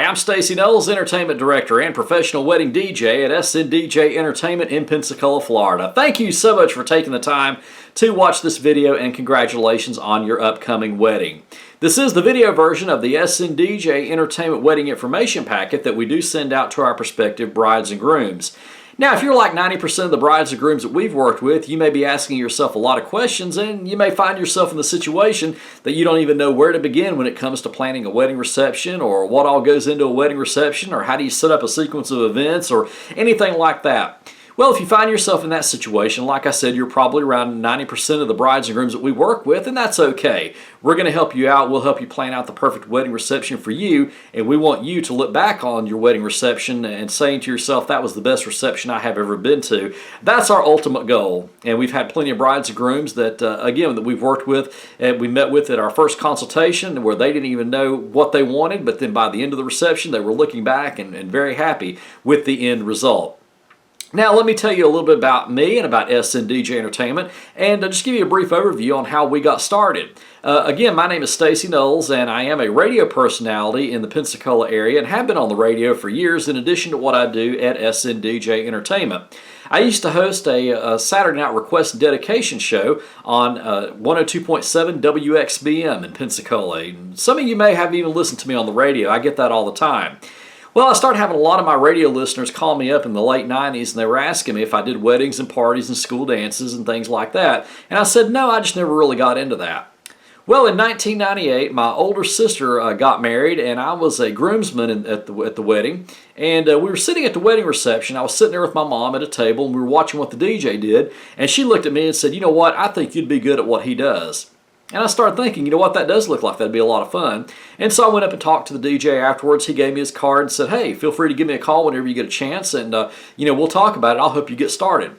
I'm Stacey Noles, Entertainment Director and Professional Wedding DJ at SNDJ Entertainment in Pensacola, Florida. Thank you so much for taking the time to watch this video, and congratulations on your upcoming wedding. This is the video version of the SNDJ Entertainment Wedding Information Packet that we do send out to our prospective brides and grooms. Now, if you're like 90% of the brides and grooms that we've worked with, you may be asking yourself a lot of questions, and you may find yourself in the situation that you don't even know where to begin when it comes to planning a wedding reception, or what all goes into a wedding reception, or how do you set up a sequence of events, or anything like that. Well, if you find yourself in that situation, like I said, you're probably around 90% of the brides and grooms that we work with, and that's okay. We're going to help you out. We'll help you plan out the perfect wedding reception for you, and we want you to look back on your wedding reception and saying to yourself, that was the best reception I have ever been to. That's our ultimate goal, and we've had plenty of brides and grooms that, again, that we've worked with and we met with at our first consultation where they didn't even know what they wanted, but then by the end of the reception, they were looking back and very happy with the end result. Now, let me tell you a little bit about me and about SNDJ Entertainment, and just give you a brief overview on how we got started. Again, my name is Stacey Noles, and I am a radio personality in the Pensacola area and have been on the radio for years in addition to what I do at SNDJ Entertainment. I used to host a Saturday night request and dedication show on 102.7 WXBM in Pensacola. Some of you may have even listened to me on the radio. I get that all the time. Well, I started having a lot of my radio listeners call me up in the late 90s, and they were asking me if I did weddings and parties and school dances and things like that. And I said, no, I just never really got into that. Well, in 1998, my older sister got married, and I was a groomsman at the wedding. And we were sitting at the wedding reception. I was sitting there with my mom at a table, and we were watching what the DJ did. And she looked at me and said, you know what, I think you'd be good at what he does. And I started thinking, you know what, that does look like that'd be a lot of fun. And so I went up and talked to the DJ afterwards. He gave me his card and said, hey, feel free to give me a call whenever you get a chance, and we'll talk about it. I'll help you get started.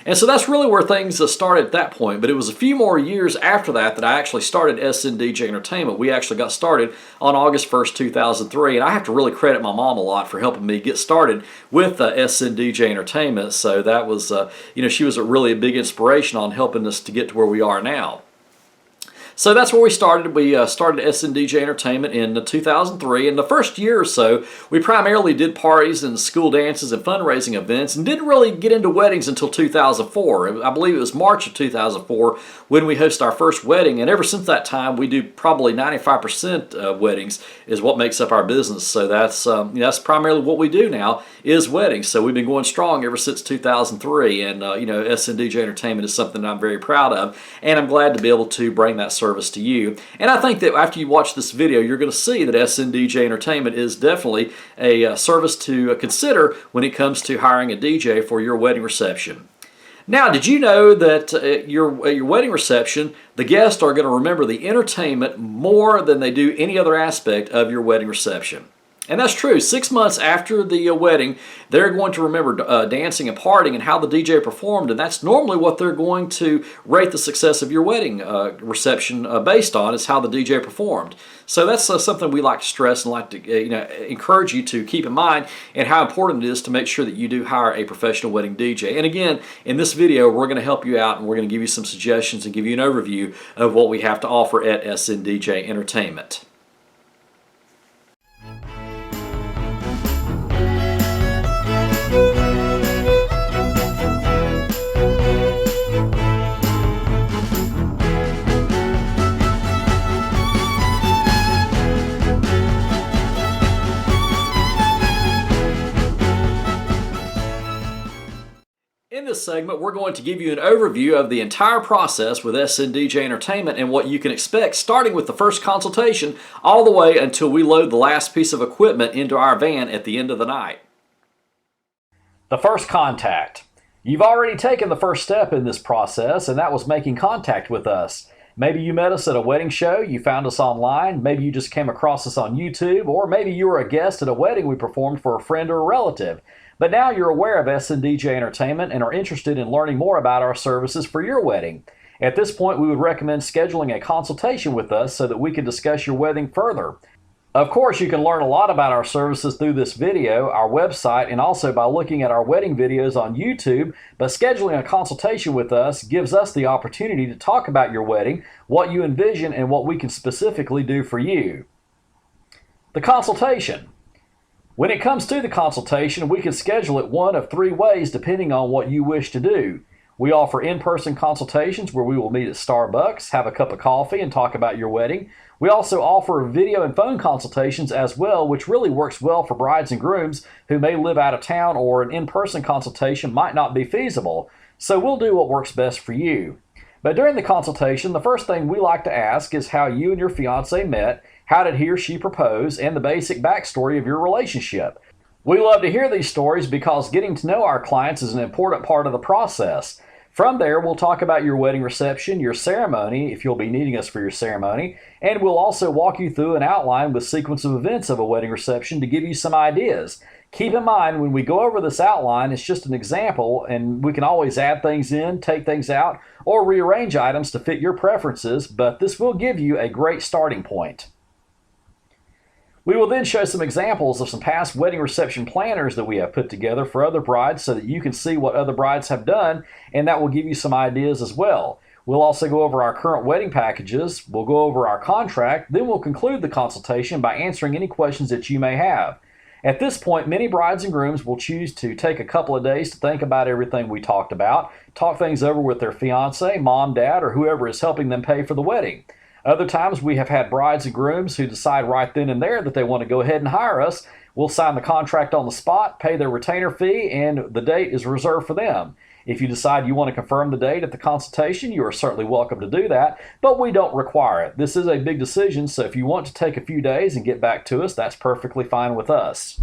And so that's really where things started at that point. But it was a few more years after that that I actually started SNDJ Entertainment. We actually got started on August 1st, 2003. And I have to really credit my mom a lot for helping me get started with SNDJ Entertainment. So that was, she was really a big inspiration on helping us to get to where we are now. So that's where we started. We started SNDJ Entertainment in 2003. In the first year or so, we primarily did parties and school dances and fundraising events, and didn't really get into weddings until 2004. I believe it was March of 2004 when we hosted our first wedding, and ever since that time, we do probably 95% weddings is what makes up our business. So that's primarily what we do now is weddings. So we've been going strong ever since 2003, and SNDJ Entertainment is something that I'm very proud of, and I'm glad to be able to bring that service to you. And I think that after you watch this video, you're going to see that SNDJ Entertainment is definitely a service to consider when it comes to hiring a DJ for your wedding reception. Now, did you know that at your wedding reception, the guests are going to remember the entertainment more than they do any other aspect of your wedding reception? And that's true. 6 months after the wedding, they're going to remember dancing and partying and how the DJ performed, and that's normally what they're going to rate the success of your wedding reception based on, is how the DJ performed. So that's something we like to stress and like to encourage you to keep in mind, and how important it is to make sure that you do hire a professional wedding DJ. And again, in this video, we're going to help you out, and we're going to give you some suggestions and give you an overview of what we have to offer at SNDJ Entertainment. In this segment, we're going to give you an overview of the entire process with SNDJ Entertainment and what you can expect, starting with the first consultation all the way until we load the last piece of equipment into our van at the end of the night. The first contact. You've already taken the first step in this process, and that was making contact with us. Maybe you met us at a wedding show, you found us online, maybe you just came across us on YouTube, or maybe you were a guest at a wedding we performed for a friend or a relative. But now you're aware of SNDJ Entertainment and are interested in learning more about our services for your wedding. At this point, we would recommend scheduling a consultation with us so that we can discuss your wedding further. Of course, you can learn a lot about our services through this video, our website, and also by looking at our wedding videos on YouTube, but scheduling a consultation with us gives us the opportunity to talk about your wedding, what you envision, and what we can specifically do for you. The consultation. When it comes to the consultation, we can schedule it one of 3 ways depending on what you wish to do. We offer in-person consultations where we will meet at Starbucks, have a cup of coffee, and talk about your wedding. We also offer video and phone consultations as well, which really works well for brides and grooms who may live out of town or an in-person consultation might not be feasible. So we'll do what works best for you. But during the consultation, the first thing we like to ask is how you and your fiance met, how did he or she propose, and the basic backstory of your relationship. We love to hear these stories because getting to know our clients is an important part of the process. From there, we'll talk about your wedding reception, your ceremony, if you'll be needing us for your ceremony, and we'll also walk you through an outline with sequence of events of a wedding reception to give you some ideas. Keep in mind, when we go over this outline, it's just an example, and we can always add things in, take things out, or rearrange items to fit your preferences, but this will give you a great starting point. We will then show some examples of some past wedding reception planners that we have put together for other brides so that you can see what other brides have done, and that will give you some ideas as well. We'll also go over our current wedding packages, we'll go over our contract, then we'll conclude the consultation by answering any questions that you may have. At this point, many brides and grooms will choose to take a couple of days to think about everything we talked about, talk things over with their fiance, mom, dad, or whoever is helping them pay for the wedding. Other times we have had brides and grooms who decide right then and there that they want to go ahead and hire us. We'll sign the contract on the spot, pay their retainer fee, and the date is reserved for them. If you decide you want to confirm the date at the consultation, you are certainly welcome to do that, but we don't require it. This is a big decision, so if you want to take a few days and get back to us, that's perfectly fine with us.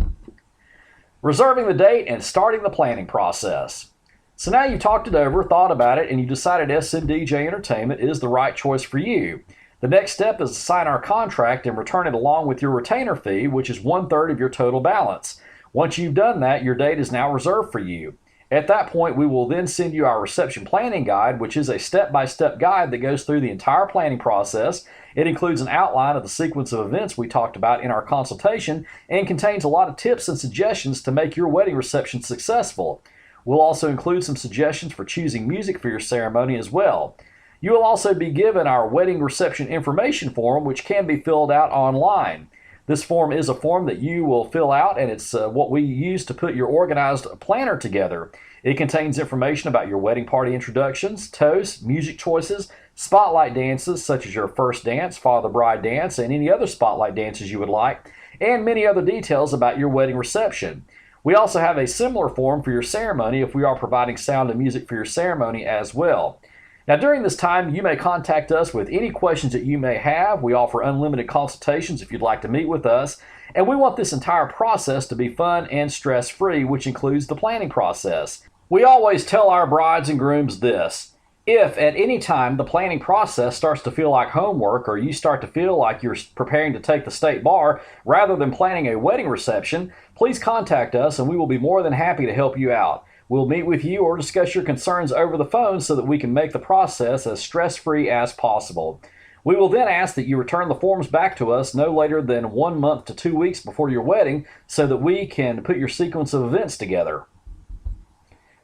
Reserving the date and starting the planning process. So now you've talked it over, thought about it, and you decided SNDJ Entertainment is the right choice for you. The next step is to sign our contract and return it along with your retainer fee, which is 1/3 of your total balance. Once you've done that, your date is now reserved for you. At that point, we will then send you our reception planning guide, which is a step-by-step guide that goes through the entire planning process. It includes an outline of the sequence of events we talked about in our consultation and contains a lot of tips and suggestions to make your wedding reception successful. We'll also include some suggestions for choosing music for your ceremony as well. You will also be given our wedding reception information form, which can be filled out online. This form is a form that you will fill out, and it's what we use to put your organized planner together. It contains information about your wedding party introductions, toasts, music choices, spotlight dances such as your first dance, father-bride dance, and any other spotlight dances you would like, and many other details about your wedding reception. We also have a similar form for your ceremony if we are providing sound and music for your ceremony as well. Now, during this time, you may contact us with any questions that you may have. We offer unlimited consultations if you'd like to meet with us. And we want this entire process to be fun and stress-free, which includes the planning process. We always tell our brides and grooms this: if at any time the planning process starts to feel like homework, or you start to feel like you're preparing to take the state bar rather than planning a wedding reception, please contact us and we will be more than happy to help you out. We'll meet with you or discuss your concerns over the phone so that we can make the process as stress-free as possible. We will then ask that you return the forms back to us no later than 1 month to 2 weeks before your wedding so that we can put your sequence of events together.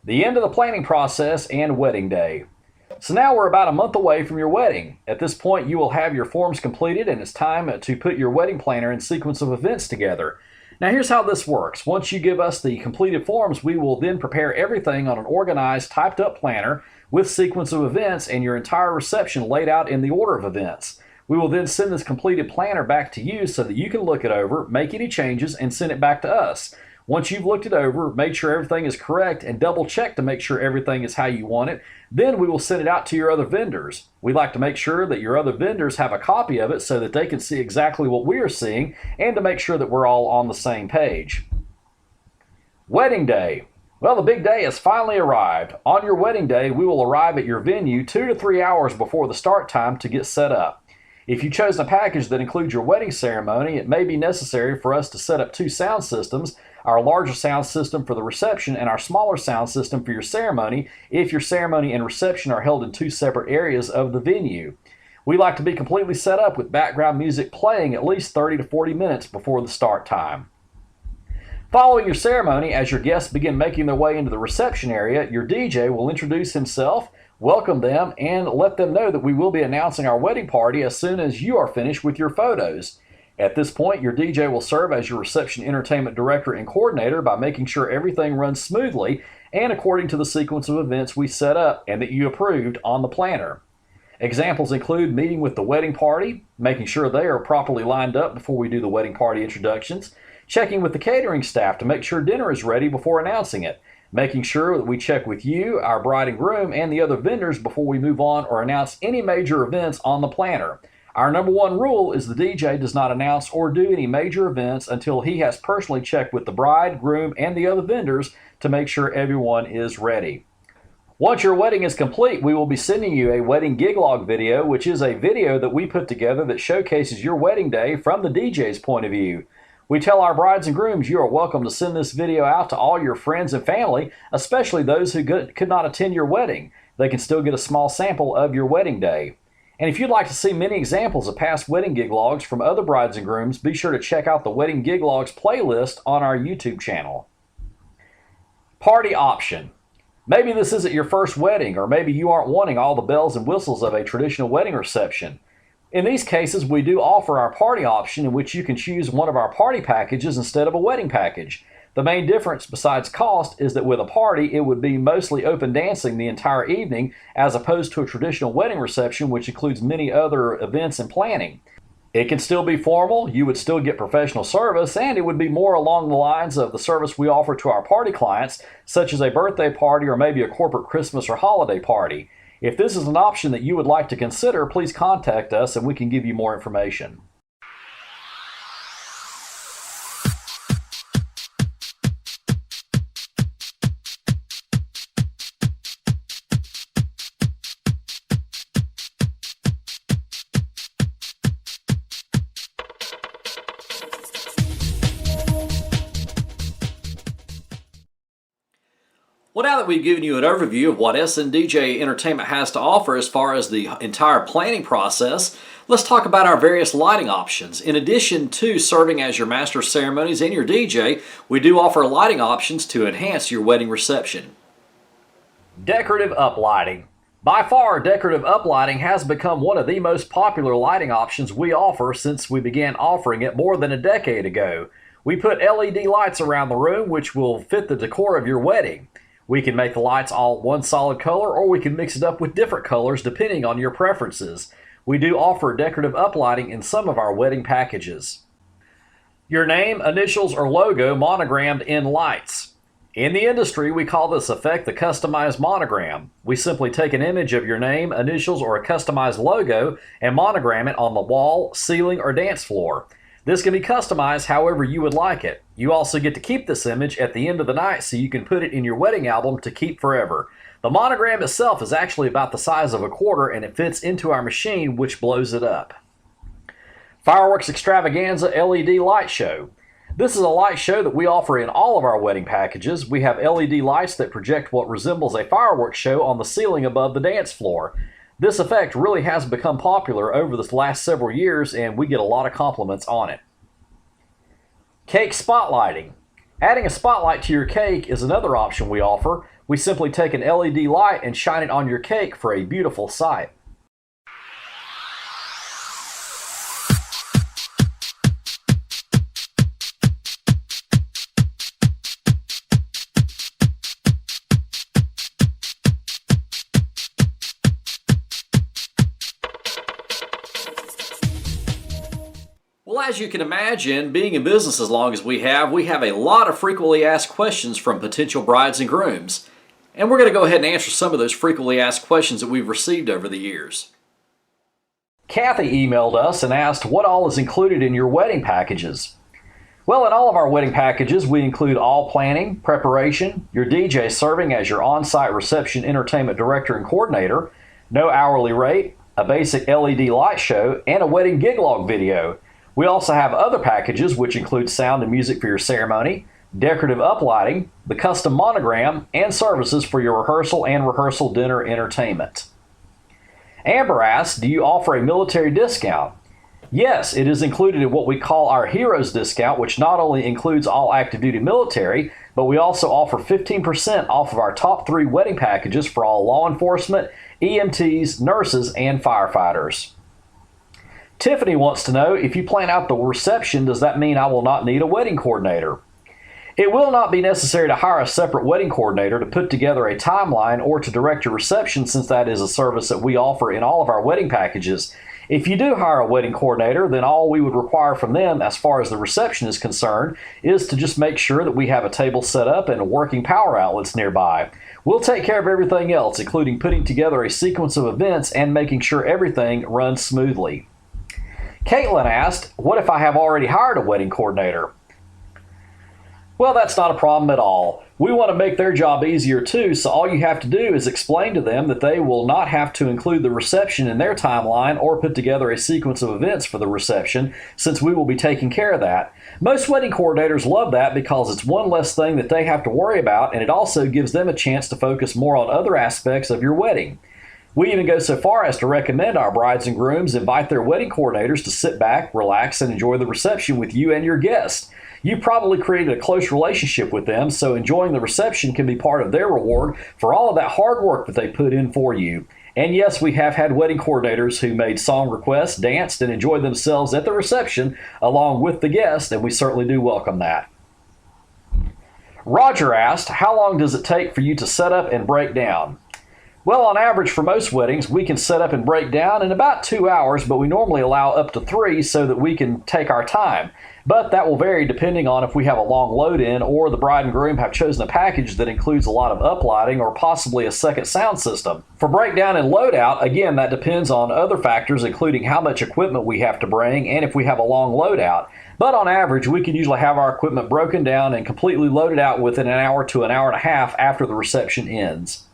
The end of the planning process and wedding day. So now we're about a month away from your wedding. At this point, you will have your forms completed and it's time to put your wedding planner and sequence of events together. Now here's how this works. Once you give us the completed forms, we will then prepare everything on an organized, typed up planner with sequence of events and your entire reception laid out in the order of events. We will then send this completed planner back to you so that you can look it over, make any changes, and send it back to us. Once you've looked it over, made sure everything is correct, and double check to make sure everything is how you want it, then we will send it out to your other vendors. We like to make sure that your other vendors have a copy of it so that they can see exactly what we are seeing and to make sure that we're all on the same page. Wedding day. Well, the big day has finally arrived. On your wedding day, we will arrive at your venue 2 to 3 hours before the start time to get set up. If you chose a package that includes your wedding ceremony, it may be necessary for us to set up 2 sound systems, our larger sound system for the reception and our smaller sound system for your ceremony, if your ceremony and reception are held in 2 separate areas of the venue. We like to be completely set up with background music playing at least 30 to 40 minutes before the start time. Following your ceremony, as your guests begin making their way into the reception area, your DJ will introduce himself, welcome them, and let them know that we will be announcing our wedding party as soon as you are finished with your photos. At this point, your DJ will serve as your reception entertainment director and coordinator by making sure everything runs smoothly and according to the sequence of events we set up and that you approved on the planner. Examples include meeting with the wedding party, making sure they are properly lined up before we do the wedding party introductions, checking with the catering staff to make sure dinner is ready before announcing it, making sure that we check with you, our bride and groom, and the other vendors before we move on or announce any major events on the planner. Our number one rule is the DJ does not announce or do any major events until he has personally checked with the bride, groom, and the other vendors to make sure everyone is ready. Once your wedding is complete, we will be sending you a wedding gig log video, which is a video that we put together that showcases your wedding day from the DJ's point of view. We tell our brides and grooms you are welcome to send this video out to all your friends and family, especially those who could not attend your wedding. They can still get a small sample of your wedding day. And if you'd like to see many examples of past wedding gig logs from other brides and grooms, be sure to check out the Wedding Gig Logs playlist on our YouTube channel. Party option. Maybe this isn't your first wedding, or maybe you aren't wanting all the bells and whistles of a traditional wedding reception. In these cases, we do offer our party option in which you can choose one of our party packages instead of a wedding package. The main difference besides cost is that with a party, it would be mostly open dancing the entire evening as opposed to a traditional wedding reception which includes many other events and planning. It can still be formal, you would still get professional service, and it would be more along the lines of the service we offer to our party clients, such as a birthday party or maybe a corporate Christmas or holiday party. If this is an option that you would like to consider, please contact us and we can give you more information. Well, now that we've given you an overview of what SNDJ Entertainment has to offer as far as the entire planning process, let's talk about our various lighting options. In addition to serving as your master of ceremonies and your DJ, we do offer lighting options to enhance your wedding reception. Decorative uplighting. By far, decorative uplighting has become one of the most popular lighting options we offer since we began offering it more than a decade ago. We put LED lights around the room which will fit the decor of your wedding. We can make the lights all one solid color, or we can mix it up with different colors depending on your preferences. We do offer decorative uplighting in some of our wedding packages. Your name, initials, or logo monogrammed in lights. In the industry, we call this effect the customized monogram. We simply take an image of your name, initials, or a customized logo and monogram it on the wall, ceiling, or dance floor. This can be customized however you would like it. You also get to keep this image at the end of the night so you can put it in your wedding album to keep forever. The monogram itself is actually about the size of a quarter and it fits into our machine which blows it up. Fireworks Extravaganza LED Light Show. This is a light show that we offer in all of our wedding packages. We have LED lights that project what resembles a fireworks show on the ceiling above the dance floor. This effect really has become popular over the last several years and we get a lot of compliments on it. Cake spotlighting. Adding a spotlight to your cake is another option we offer. We simply take an LED light and shine it on your cake for a beautiful sight. Well, as you can imagine, being in business as long as we have a lot of frequently asked questions from potential brides and grooms. And we're going to go ahead and answer some of those frequently asked questions that we've received over the years. Kathy emailed us and asked what all is included in your wedding packages. Well, in all of our wedding packages, we include all planning, preparation, your DJ serving as your on-site reception entertainment director and coordinator, no hourly rate, a basic LED light show, and a wedding gig log video. We also have other packages which include sound and music for your ceremony, decorative uplighting, the custom monogram, and services for your rehearsal and rehearsal dinner entertainment. Amber asks, do you offer a military discount? Yes, it is included in what we call our Heroes discount, which not only includes all active duty military, but we also offer 15% off of our top 3 wedding packages for all law enforcement, EMTs, nurses, and firefighters. Tiffany wants to know, if you plan out the reception, does that mean I will not need a wedding coordinator? It will not be necessary to hire a separate wedding coordinator to put together a timeline or to direct your reception, since that is a service that we offer in all of our wedding packages. If you do hire a wedding coordinator, then all we would require from them as far as the reception is concerned is to just make sure that we have a table set up and working power outlets nearby. We'll take care of everything else, including putting together a sequence of events and making sure everything runs smoothly. Caitlin asked, what if I have already hired a wedding coordinator? Well, that's not a problem at all. We want to make their job easier too, so all you have to do is explain to them that they will not have to include the reception in their timeline or put together a sequence of events for the reception, since we will be taking care of that. Most wedding coordinators love that because it's one less thing that they have to worry about, and it also gives them a chance to focus more on other aspects of your wedding. We even go so far as to recommend our brides and grooms invite their wedding coordinators to sit back, relax, and enjoy the reception with you and your guests. You probably created a close relationship with them, so enjoying the reception can be part of their reward for all of that hard work that they put in for you. And yes, we have had wedding coordinators who made song requests, danced, and enjoyed themselves at the reception along with the guests, and we certainly do welcome that. Roger asked, how long does it take for you to set up and break down? Well, on average for most weddings, we can set up and break down in about 2 hours, but we normally allow up to 3 so that we can take our time. But that will vary depending on if we have a long load in or the bride and groom have chosen a package that includes a lot of uplighting or possibly a second sound system. For breakdown and loadout, again, that depends on other factors, including how much equipment we have to bring and if we have a long loadout. But on average, we can usually have our equipment broken down and completely loaded out within an hour to an hour and a half after the reception ends.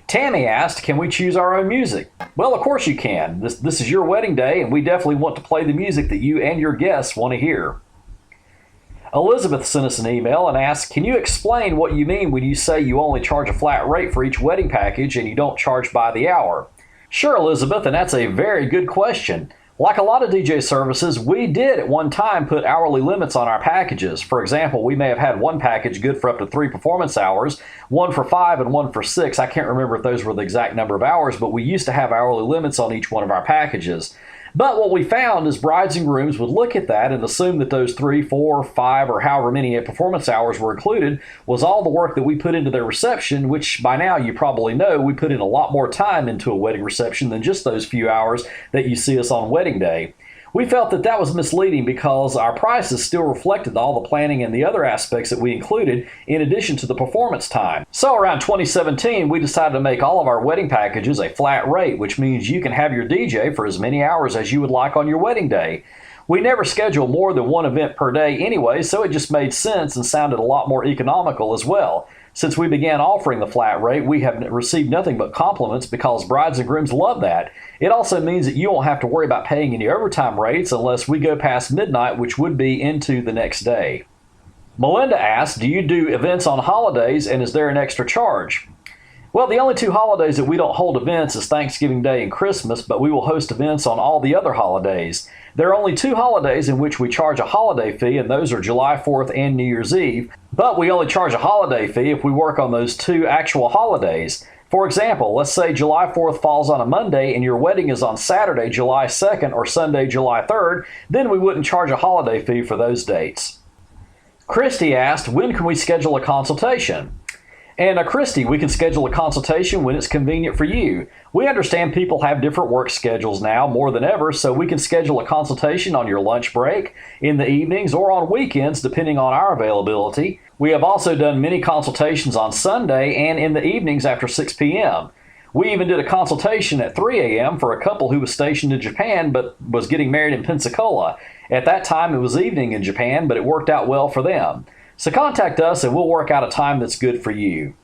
Tammy asked, can we choose our own music? Well, of course you can. This is your wedding day, and we definitely want to play the music that you and your guests want to hear. Elizabeth sent us an email and asked, can you explain what you mean when you say you only charge a flat rate for each wedding package and you don't charge by the hour? Sure, Elizabeth, and that's a very good question. Like a lot of DJ services, we did at one time put hourly limits on our packages. For example, we may have had one package good for up to 3 performance hours, one for 5 and one for 6. I can't remember if those were the exact number of hours, but we used to have hourly limits on each one of our packages. But what we found is brides and grooms would look at that and assume that those 3, 4, 5, or however many performance hours were included was all the work that we put into their reception, which by now you probably know we put in a lot more time into a wedding reception than just those few hours that you see us on wedding day. We felt that that was misleading because our prices still reflected all the planning and the other aspects that we included in addition to the performance time. So around 2017, we decided to make all of our wedding packages a flat rate, which means you can have your DJ for as many hours as you would like on your wedding day. We never schedule more than one event per day anyway, so it just made sense and sounded a lot more economical as well. Since we began offering the flat rate, we have received nothing but compliments because brides and grooms love that. It also means that you won't have to worry about paying any overtime rates unless we go past midnight, which would be into the next day. Melinda asked, do you do events on holidays and is there an extra charge? Well, the only 2 holidays that we don't hold events is Thanksgiving Day and Christmas, but we will host events on all the other holidays. There are only 2 holidays in which we charge a holiday fee, and those are July 4th and New Year's Eve, but we only charge a holiday fee if we work on those 2 actual holidays. For example, let's say July 4th falls on a Monday and your wedding is on Saturday, July 2nd or Sunday, July 3rd, then we wouldn't charge a holiday fee for those dates. Christy asked, when can we schedule a consultation? And Christy, we can schedule a consultation when it's convenient for you. We understand people have different work schedules now more than ever, so we can schedule a consultation on your lunch break, in the evenings, or on weekends depending on our availability. We have also done many consultations on Sunday and in the evenings after 6 p.m. We even did a consultation at 3 a.m. for a couple who was stationed in Japan but was getting married in Pensacola. At that time it was evening in Japan, but it worked out well for them. So contact us and we'll work out a time that's good for you.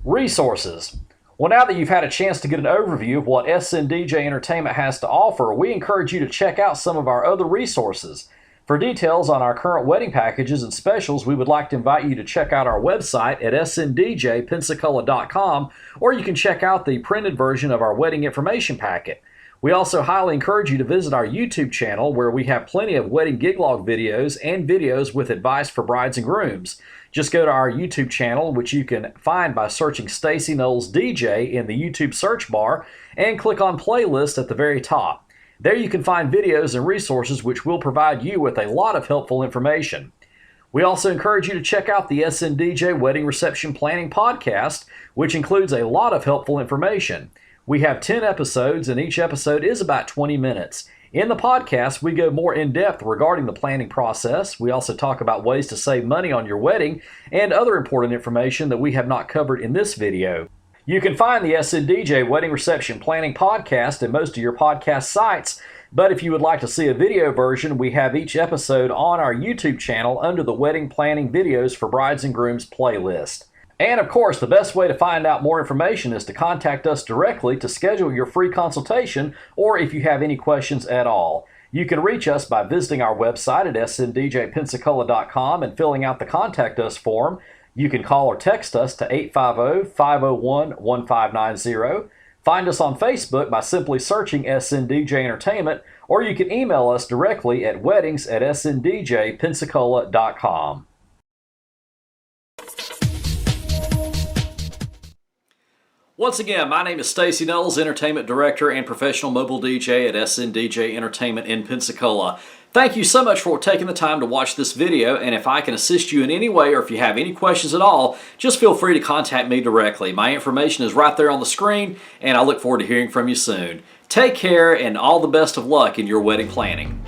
Resources. Well, now that you've had a chance to get an overview of what SNDJ Entertainment has to offer, we encourage you to check out some of our other resources. For details on our current wedding packages and specials, we would like to invite you to check out our website at sndjpensacola.com, or you can check out the printed version of our wedding information packet. We also highly encourage you to visit our YouTube channel where we have plenty of wedding gig log videos and videos with advice for brides and grooms. Just go to our YouTube channel, which you can find by searching Stacey Noles DJ in the YouTube search bar, and click on playlist at the very top. There you can find videos and resources which will provide you with a lot of helpful information. We also encourage you to check out the SNDJ Wedding Reception Planning Podcast, which includes a lot of helpful information. We have 10 episodes, and each episode is about 20 minutes. In the podcast, we go more in-depth regarding the planning process. We also talk about ways to save money on your wedding and other important information that we have not covered in this video. You can find the SNDJ Wedding Reception Planning Podcast at most of your podcast sites, but if you would like to see a video version, we have each episode on our YouTube channel under the Wedding Planning Videos for Brides and Grooms playlist. And of course, the best way to find out more information is to contact us directly to schedule your free consultation, or if you have any questions at all. You can reach us by visiting our website at sndjpensacola.com and filling out the Contact Us form. You can call or text us to 850-501-1590. Find us on Facebook by simply searching SNDJ Entertainment, or you can email us directly at weddings@sndjpensacola.com. Once again, my name is Stacey Noles, Entertainment Director and Professional Mobile DJ at SNDJ Entertainment in Pensacola. Thank you so much for taking the time to watch this video, and if I can assist you in any way or if you have any questions at all, just feel free to contact me directly. My information is right there on the screen, and I look forward to hearing from you soon. Take care and all the best of luck in your wedding planning.